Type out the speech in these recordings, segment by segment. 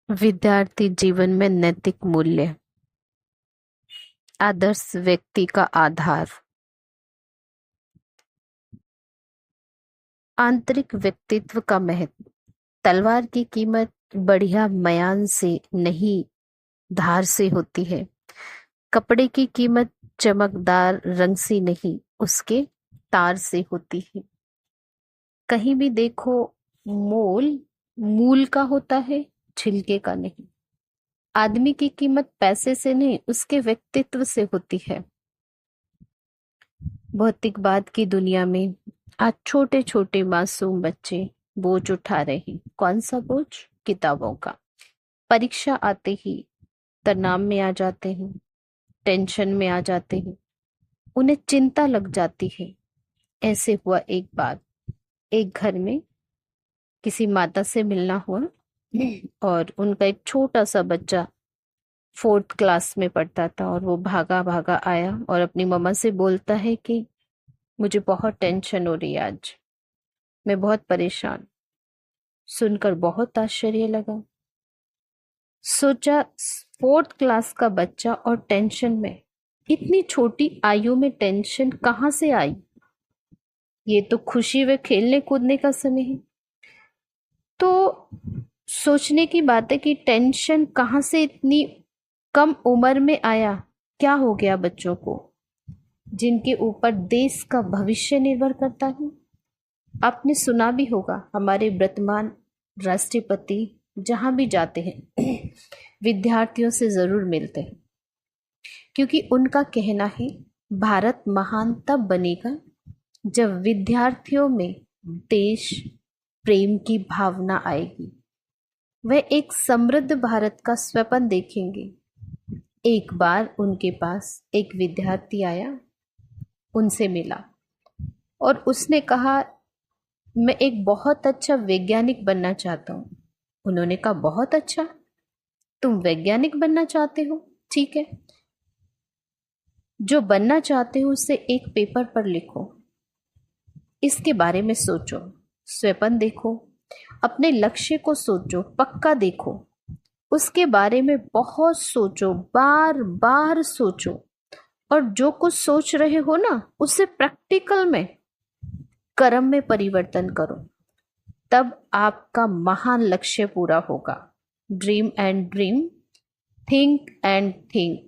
विद्यार्थी जीवन में नैतिक मूल्य, आदर्श व्यक्ति का आधार। आंतरिक व्यक्तित्व का महत्व। तलवार की कीमत बढ़िया म्यान से नहीं, धार से होती है। कपड़े की कीमत चमकदार रंग से नहीं, उसके तार से होती है। कहीं भी देखो, मोल मूल का होता है, छिलके का नहीं। आदमी की कीमत पैसे से नहीं, उसके व्यक्तित्व से होती है। भौतिकवाद की दुनिया में आज छोटे छोटे मासूम बच्चे बोझ उठा रहे हैं। कौन सा बोझ? किताबों का। परीक्षा आते ही तनाव में आ जाते हैं, टेंशन में आ जाते हैं, उन्हें चिंता लग जाती है। ऐसे हुआ एक बार, एक घर में किसी माता से मिलना हुआ और उनका एक छोटा सा बच्चा 4th क्लास में पढ़ता था और वो भागा भागा आया और अपनी मम्मा से बोलता है कि मुझे बहुत टेंशन हो रही है, आज मैं बहुत परेशान। सुनकर बहुत आश्चर्य लगा। सोचा 4th क्लास का बच्चा और टेंशन में, इतनी छोटी आयु में टेंशन कहाँ से आई? ये तो खुशी व खेलने कूदने का समय है। तो सोचने की बात है कि टेंशन कहाँ से इतनी कम उम्र में आया। क्या हो गया बच्चों को जिनके ऊपर देश का भविष्य निर्भर करता है? आपने सुना भी होगा, हमारे वर्तमान राष्ट्रपति जहां भी जाते हैं विद्यार्थियों से जरूर मिलते हैं, क्योंकि उनका कहना है भारत महान तब बनेगा जब विद्यार्थियों में देश प्रेम की भावना आएगी। वह एक समृद्ध भारत का स्वप्न देखेंगे। एक बार उनके पास एक विद्यार्थी आया, उनसे मिला और उसने कहा, मैं एक बहुत अच्छा वैज्ञानिक बनना चाहता हूँ। उन्होंने कहा, बहुत अच्छा, तुम वैज्ञानिक बनना चाहते हो? ठीक है, जो बनना चाहते हो उसे एक पेपर पर लिखो, इसके बारे में सोचो, स्वप्न देखो, अपने लक्ष्य को सोचो, पक्का देखो, उसके बारे में बहुत सोचो, बार बार सोचो, और जो कुछ सोच रहे हो ना, उसे प्रैक्टिकल में, कर्म में परिवर्तन करो, तब आपका महान लक्ष्य पूरा होगा। Dream and dream, think and think,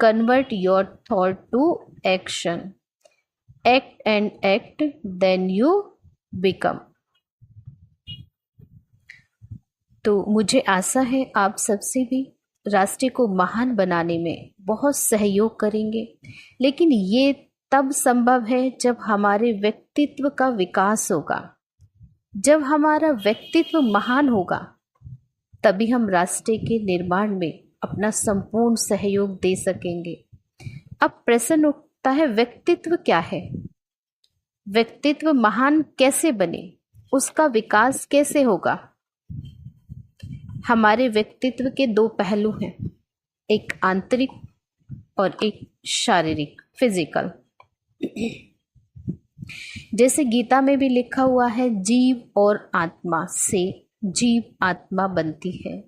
convert your thought to action, act and act, then you become. तो मुझे आशा है आप सबसे भी राष्ट्र को महान बनाने में बहुत सहयोग करेंगे, लेकिन ये तब संभव है जब हमारे व्यक्तित्व का विकास होगा। जब हमारा व्यक्तित्व महान होगा तभी हम राष्ट्र के निर्माण में अपना संपूर्ण सहयोग दे सकेंगे। अब प्रश्न उठता है, व्यक्तित्व क्या है? व्यक्तित्व महान कैसे बने? उसका विकास कैसे होगा? हमारे व्यक्तित्व के दो पहलू हैं, एक आंतरिक और एक शारीरिक, फिजिकल। जैसे गीता में भी लिखा हुआ है, जीव और आत्मा से जीव आत्मा बनती है।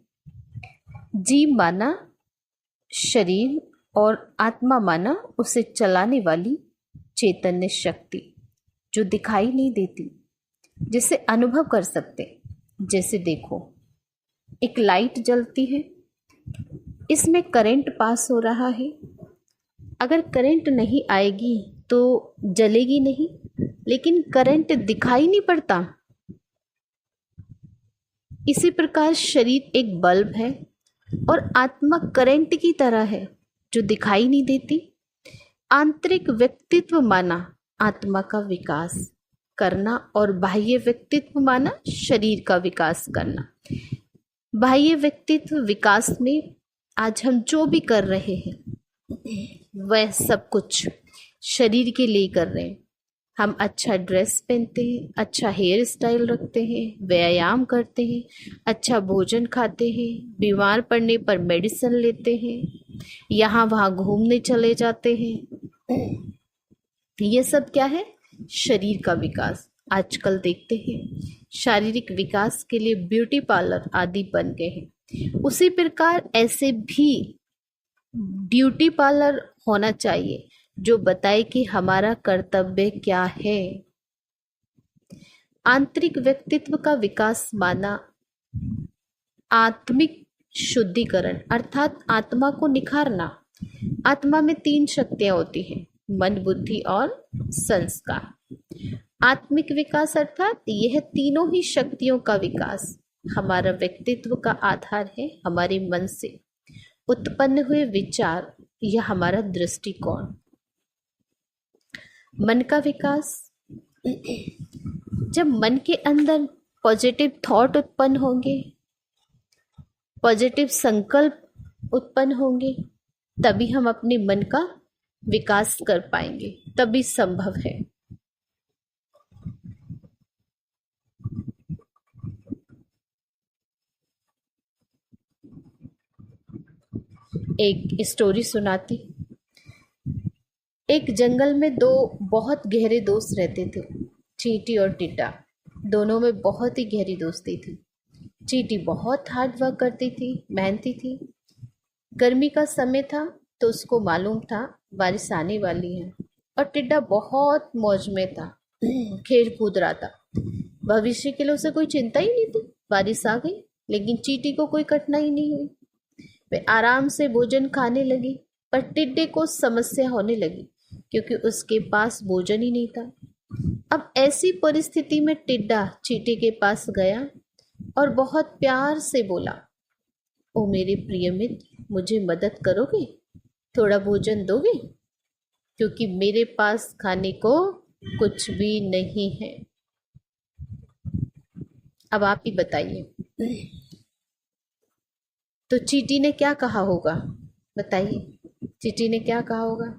जीव माना शरीर और आत्मा माना उसे चलाने वाली चैतन्य शक्ति, जो दिखाई नहीं देती, जिसे अनुभव कर सकते। जैसे देखो, एक लाइट जलती है, इसमें करंट पास हो रहा है। अगर करंट नहीं आएगी तो जलेगी नहीं, लेकिन करंट दिखाई नहीं पड़ता। इसी प्रकार शरीर एक बल्ब है और आत्मा करंट की तरह है, जो दिखाई नहीं देती। आंतरिक व्यक्तित्व माना आत्मा का विकास करना और बाह्य व्यक्तित्व माना शरीर का विकास करना। बाह्य व्यक्तित्व विकास में आज हम जो भी कर रहे हैं वह सब कुछ शरीर के लिए कर रहे हैं। हम अच्छा ड्रेस पहनते हैं, अच्छा हेयर स्टाइल रखते हैं, व्यायाम करते हैं, अच्छा भोजन खाते हैं, बीमार पड़ने पर मेडिसिन लेते हैं, यहाँ वहाँ घूमने चले जाते हैं। ये सब क्या है? शरीर का विकास। आजकल देखते हैं शारीरिक विकास के लिए ब्यूटी पार्लर आदि बन गए हैं। उसी प्रकार ऐसे भी ब्यूटी पार्लर होना चाहिए जो बताए कि हमारा कर्तव्य क्या है। आंतरिक व्यक्तित्व का विकास माना आत्मिक शुद्धिकरण अर्थात आत्मा को निखारना। आत्मा में 3 शक्तियां होती हैं, मन, बुद्धि और संस्कार। आत्मिक विकास अर्थात यह तीनों ही शक्तियों का विकास हमारा व्यक्तित्व का आधार है। हमारे मन से उत्पन्न हुए विचार या हमारा दृष्टिकोण। मन का विकास, जब मन के अंदर पॉजिटिव थॉट उत्पन्न होंगे, पॉजिटिव संकल्प उत्पन्न होंगे, तभी हम अपने मन का विकास कर पाएंगे, तभी संभव है। एक स्टोरी सुनाती। एक जंगल में 2 बहुत गहरे दोस्त रहते थे, चींटी और टिड्डा। दोनों में बहुत ही गहरी दोस्ती थी। चींटी बहुत हार्ड वर्क करती थी, मेहनती थी। गर्मी का समय था तो उसको मालूम था बारिश आने वाली है, और टिड्डा बहुत मौज में था, खेल कूद रहा था। भविष्य के लिए उसे कोई चिंता ही नहीं थी। बारिश आ गई, लेकिन चींटी को कोई कठिनाई नहीं हुई। वे आराम से भोजन खाने लगी, पर टिड्डे को समस्या होने लगी क्योंकि उसके पास भोजन ही नहीं था। अब ऐसी परिस्थिति में टिड्डा चींटी के पास गया और बहुत प्यार से बोला, ओ मेरे प्रिय मित्र, मुझे मदद करोगे? थोड़ा भोजन दोगे? क्योंकि मेरे पास खाने को कुछ भी नहीं है। अब आप ही बताइए, तो चींटी ने क्या कहा होगा? बताइए, चींटी ने क्या कहा होगा?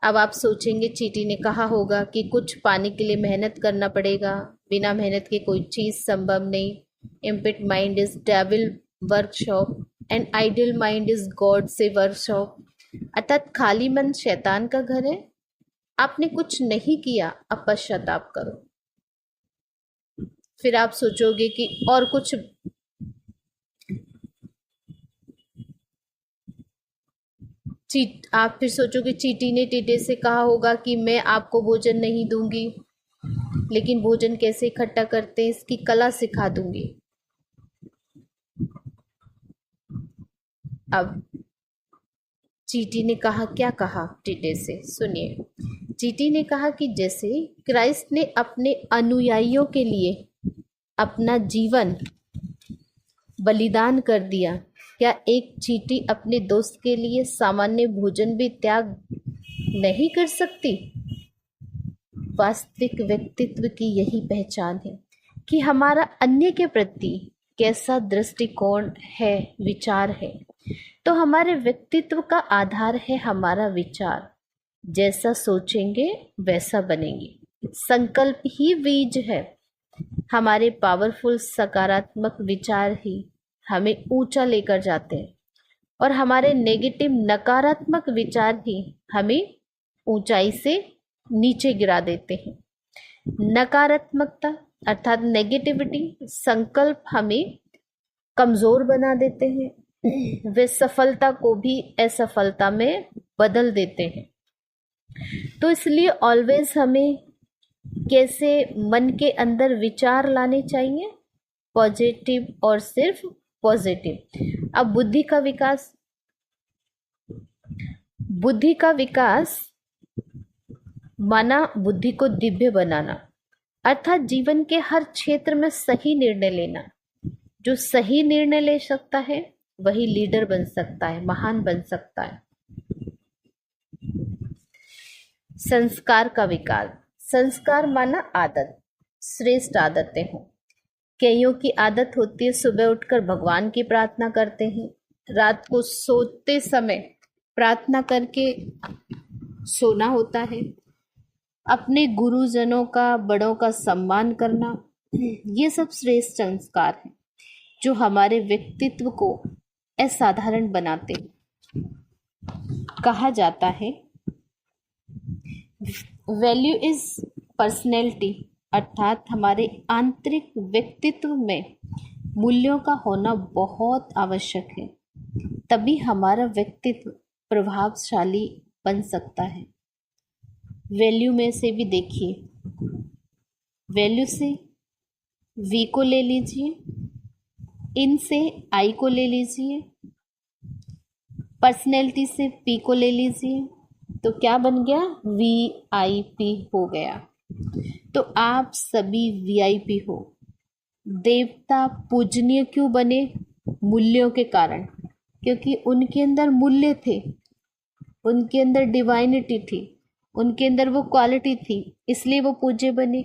अब आप सोचेंगे चींटी ने कहा होगा कि कुछ पाने के लिए मेहनत करना पड़ेगा, बिना मेहनत के कोई चीज संभव नहीं। Empty mind is devil workshop and ideal mind is God से वर्कशॉप। अर्थात खाली मन शैतान का घर है। आपने कुछ नहीं किया, अब पश्चाताप करो। फिर आप सोचोगे कि और कुछ, आप फिर सोचोगे चींटी ने टिड्डे से कहा होगा कि मैं आपको भोजन नहीं दूंगी, लेकिन भोजन कैसे इकट्ठा करते हैं इसकी कला सिखा दूंगी। अब चींटी ने कहा, क्या कहा टिड्डे से? सुनिए, चींटी ने कहा कि जैसे क्राइस्ट ने अपने अनुयायियों के लिए अपना जीवन बलिदान कर दिया, क्या एक चींटी अपने दोस्त के लिए सामान्य भोजन भी त्याग नहीं कर सकती? वास्तविक व्यक्तित्व की यही पहचान है कि हमारा अन्य के प्रति कैसा दृष्टिकोण है, विचार है। तो हमारे व्यक्तित्व का आधार है हमारा विचार। जैसा सोचेंगे वैसा बनेंगे। संकल्प ही बीज है। हमारे पावरफुल सकारात्मक विचार ही हमें ऊंचा लेकर जाते हैं, और हमारे नेगेटिव नकारात्मक विचार ही हमें ऊंचाई से नीचे गिरा देते हैं। नकारात्मकता अर्थात नेगेटिविटी संकल्प हमें कमजोर बना देते हैं। वे सफलता को भी असफलता में बदल देते हैं। तो इसलिए ऑलवेज हमें कैसे मन के अंदर विचार लाने चाहिए? पॉजिटिव और सिर्फ पॉजिटिव। अब बुद्धि का विकास। बुद्धि का विकास माना बुद्धि को दिव्य बनाना, अर्थात जीवन के हर क्षेत्र में सही निर्णय लेना। जो सही निर्णय ले सकता है वही लीडर बन सकता है, महान बन सकता है। संस्कार का विकास। संस्कार माना आदत, श्रेष्ठ आदतें हों। कईयों की आदत होती है सुबह उठकर भगवान की प्रार्थना करते हैं, रात को सोते समय प्रार्थना करके सोना होता है, अपने गुरुजनों का, बड़ों का सम्मान करना। ये सब श्रेष्ठ संस्कार हैं जो हमारे व्यक्तित्व को असाधारण बनाते हैं। कहा जाता है वैल्यू इज पर्सनैलिटी, अर्थात हमारे आंतरिक व्यक्तित्व में मूल्यों का होना बहुत आवश्यक है, तभी हमारा व्यक्तित्व प्रभावशाली बन सकता है। वैल्यू में से भी देखिए, वैल्यू से वी को ले लीजिए, इन से आई को ले लीजिए, पर्सनैलिटी से पी को ले लीजिए, तो क्या बन गया? VIP हो गया। तो आप सभी VIP हो। देवता पूजनीय क्यों बने? मूल्यों के कारण, क्योंकि उनके अंदर मूल्य थे, उनके अंदर डिवाइनिटी थी, उनके अंदर वो क्वालिटी थी, इसलिए वो पूज्य बने।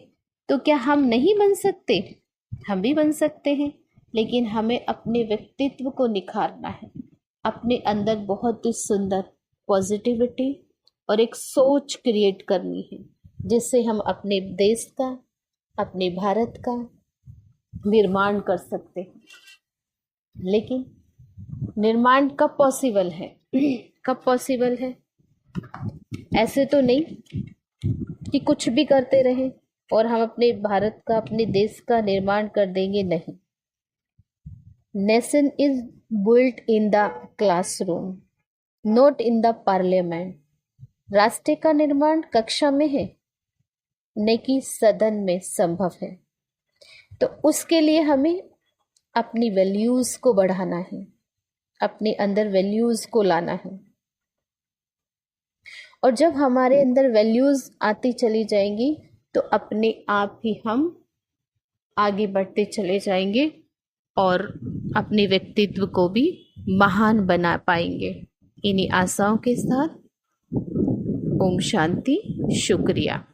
तो क्या हम नहीं बन सकते? हम भी बन सकते हैं, लेकिन हमें अपने व्यक्तित्व को निखारना है। अपने अंदर बहुत ही सुंदर पॉजिटिविटी और एक सोच क्रिएट करनी है, जिससे हम अपने देश का, अपने भारत का निर्माण कर सकते हैं। लेकिन निर्माण कब पॉसिबल है? कब पॉसिबल है? ऐसे तो नहीं कि कुछ भी करते रहे और हम अपने भारत का, अपने देश का निर्माण कर देंगे, नहीं। Nation is built in the classroom, not in the parliament. राष्ट्र का निर्माण कक्षा में है, न कि सदन में संभव है। तो उसके लिए हमें अपनी वैल्यूज को बढ़ाना है, अपने अंदर वैल्यूज को लाना है। और जब हमारे अंदर वैल्यूज आती चली जाएंगी तो अपने आप ही हम आगे बढ़ते चले जाएंगे और अपने व्यक्तित्व को भी महान बना पाएंगे। इन्हीं आशाओं के साथ ओम शांति। शुक्रिया।